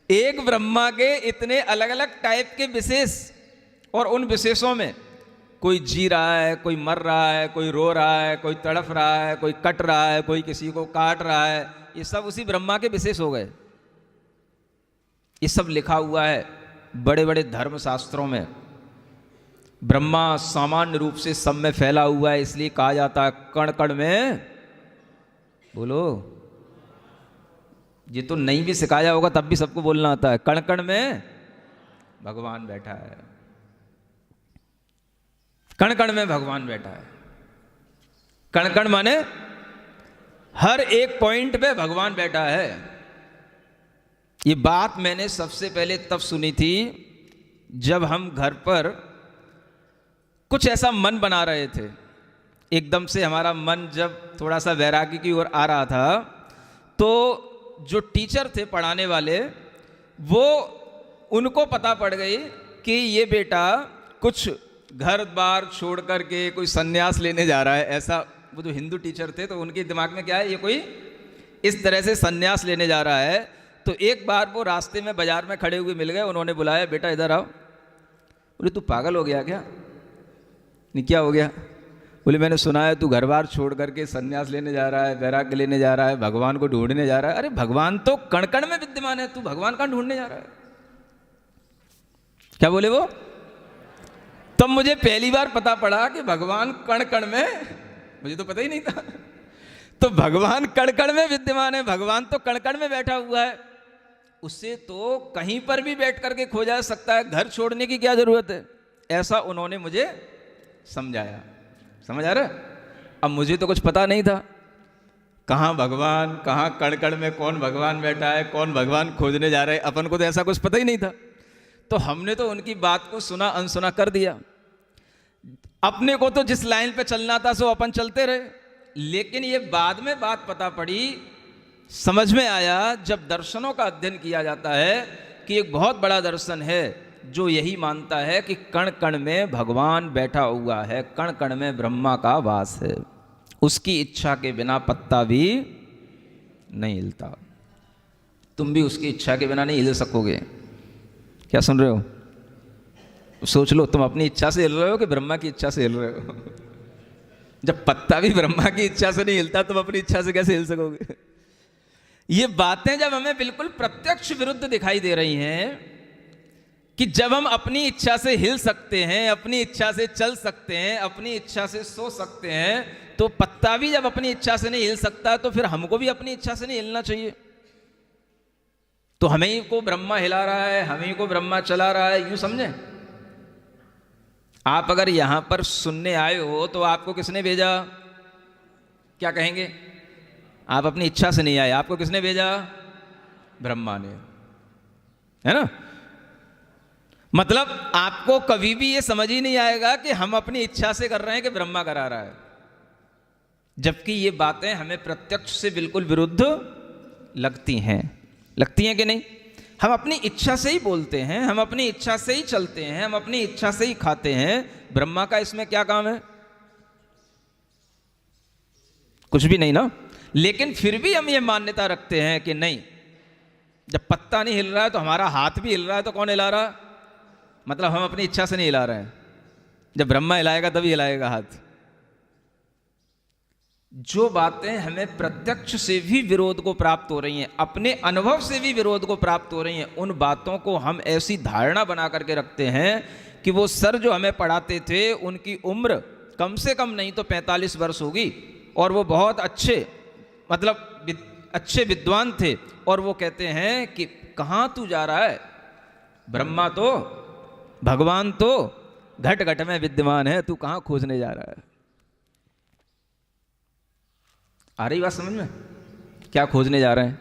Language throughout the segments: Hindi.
एक ब्रह्मा के इतने अलग अलग टाइप के विशेष, और उन विशेषों में कोई जी रहा है, कोई मर रहा है, कोई रो रहा है, कोई तड़फ रहा है, कोई कट रहा है, कोई किसी को काट रहा है। ये सब उसी ब्रह्मा के विशेष हो गए। ये सब लिखा हुआ है बड़े बड़े धर्म शास्त्रों में। ब्रह्मा सामान्य रूप से सब में फैला हुआ है, इसलिए कहा जाता है कण कण में, बोलो, ये तो नहीं भी सिखाया होगा तब भी सबको बोलना आता है, कण कण में भगवान बैठा है, कण कण में भगवान बैठा है। कण कण माने हर एक पॉइंट पे भगवान बैठा है। ये बात मैंने सबसे पहले तब सुनी थी जब हम घर पर कुछ ऐसा मन बना रहे थे। एकदम से हमारा मन जब थोड़ा सा वैराग्य की ओर आ रहा था, तो जो टीचर थे पढ़ाने वाले, वो उनको पता पड़ गई कि ये बेटा कुछ घर बार छोड़ करके कोई सन्यास लेने जा रहा है। ऐसा, वो जो हिंदू टीचर थे तो उनके दिमाग में क्या है, ये कोई इस तरह से सन्यास लेने जा रहा है। तो एक बार वो रास्ते में बाजार में खड़े हुए मिल गए, उन्होंने बुलाया, बेटा इधर आओ। बोले तू पागल हो गया क्या? नहीं, क्या हो गया? बोले मैंने सुना है तू घर बार छोड़ करके सन्यास लेने जा रहा है, वैराग्य लेने जा रहा है, भगवान को ढूंढने जा रहा है। अरे भगवान तो कण कण में विद्यमान है, तू भगवान कहाँ ढूंढने जा रहा है? क्या बोले वो? तब मुझे पहली बार पता पड़ा कि भगवान कण कण में, मुझे तो पता ही नहीं था। तो भगवान कण कण में विद्यमान है, भगवान तो कण कण में बैठा हुआ है। उससे तो कहीं पर भी बैठ करके खोजा सकता है, घर छोड़ने की क्या जरूरत है? ऐसा उन्होंने मुझे समझाया। समझ आ रहा? अब मुझे तो कुछ पता नहीं था, कहाँ भगवान, कहाँ कण कण में कौन भगवान बैठा है, कौन भगवान खोजने जा रहे हैं। अपन को तो ऐसा कुछ पता ही नहीं था। तो हमने तो उनकी बात को सुना अनसुना कर दिया। अपने को तो जिस लाइन पे चलना था सो अपन चलते रहे। लेकिन ये बाद में बात पता पड़ी, समझ में आया जब दर्शनों का अध्ययन किया जाता है कि एक बहुत बड़ा दर्शन है जो यही मानता है कि कण कण में भगवान बैठा हुआ है, कण कण में ब्रह्मा का वास है। उसकी इच्छा के बिना पत्ता भी नहीं हिलता। तुम भी उसकी इच्छा के बिना नहीं हिल सकोगे। क्या सुन रहे हो? सोच लो, तुम अपनी इच्छा से हिल रहे हो कि ब्रह्मा की इच्छा से हिल रहे हो? जब पत्ता भी ब्रह्मा की इच्छा से नहीं हिलता, तुम अपनी इच्छा से कैसे हिल सकोगे? ये बातें जब हमें बिल्कुल प्रत्यक्ष विरुद्ध दिखाई दे रही हैं कि जब हम अपनी इच्छा से हिल सकते हैं, अपनी इच्छा से चल सकते हैं, अपनी इच्छा से सो सकते हैं, तो पत्ता भी जब अपनी इच्छा से नहीं हिल सकता, तो फिर हमको भी अपनी इच्छा से नहीं हिलना चाहिए। तो हमें ही को ब्रह्मा हिला रहा है, हमें ही को ब्रह्मा चला रहा है, यूं समझे। आप अगर यहां पर सुनने आए हो तो आपको किसने भेजा? क्या कहेंगे? आप अपनी इच्छा से नहीं आए, आपको किसने भेजा? ब्रह्मा ने, है ना। मतलब आपको कभी भी ये समझ ही नहीं आएगा कि हम अपनी इच्छा से कर रहे हैं कि ब्रह्मा करा रहा है, जबकि ये बातें हमें प्रत्यक्ष से बिल्कुल विरुद्ध लगती हैं। लगती हैं कि नहीं? हम अपनी इच्छा से ही बोलते हैं, हम अपनी इच्छा से ही चलते हैं, हम अपनी इच्छा से ही खाते हैं। ब्रह्मा का इसमें क्या काम है? कुछ भी नहीं ना। लेकिन फिर भी हम ये मान्यता रखते हैं कि नहीं, जब पत्ता नहीं हिल रहा है तो हमारा हाथ भी हिल रहा है, तो कौन हिला रहा? मतलब हम अपनी इच्छा से नहीं हिला रहे हैं। जब ब्रह्मा हिलाएगा तभी हिलाएगा हाथ। जो बातें हमें प्रत्यक्ष से भी विरोध को प्राप्त हो रही हैं, अपने अनुभव से भी विरोध को प्राप्त हो रही हैं, उन बातों को हम ऐसी धारणा बना करके रखते हैं कि वो सर जो हमें पढ़ाते थे उनकी उम्र कम से कम नहीं तो 45 वर्ष होगी, और वो बहुत अच्छे, मतलब अच्छे विद्वान थे, और वो कहते हैं कि कहाँ तू जा रहा है? ब्रह्मा तो, भगवान तो घट घट में विद्यमान है, तू कहाँ खोजने जा रहा है? आ रही बात समझ में? क्या खोजने जा रहे हैं?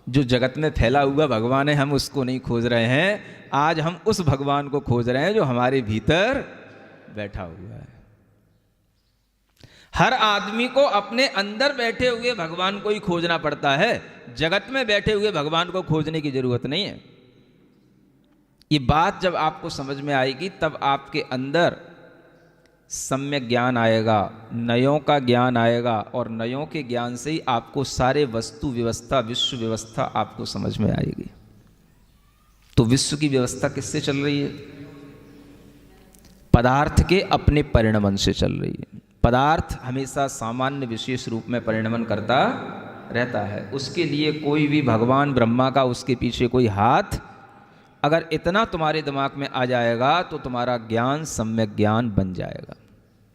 जो जगत में फैला हुआ भगवान है, हम उसको नहीं खोज रहे हैं। आज हम उस भगवान को खोज रहे हैं जो हमारे भीतर बैठा हुआ है। हर आदमी को अपने अंदर बैठे हुए भगवान को ही खोजना पड़ता है, जगत में बैठे हुए भगवान को खोजने की जरूरत नहीं है। ये बात जब आपको समझ में आएगी तब आपके अंदर सम्यक ज्ञान आएगा, नयों का ज्ञान आएगा, और नयों के ज्ञान से ही आपको सारे वस्तु व्यवस्था, विश्व व्यवस्था आपको समझ में आएगी। तो विश्व की व्यवस्था किससे चल रही है? पदार्थ के अपने परिणमन से चल रही है। पदार्थ हमेशा सामान्य विशेष रूप में परिणमन करता रहता है। उसके लिए कोई भी भगवान ब्रह्मा का उसके पीछे कोई हाथ अगर इतना तुम्हारे दिमाग में आ जाएगा तो तुम्हारा ज्ञान सम्यक ज्ञान बन जाएगा।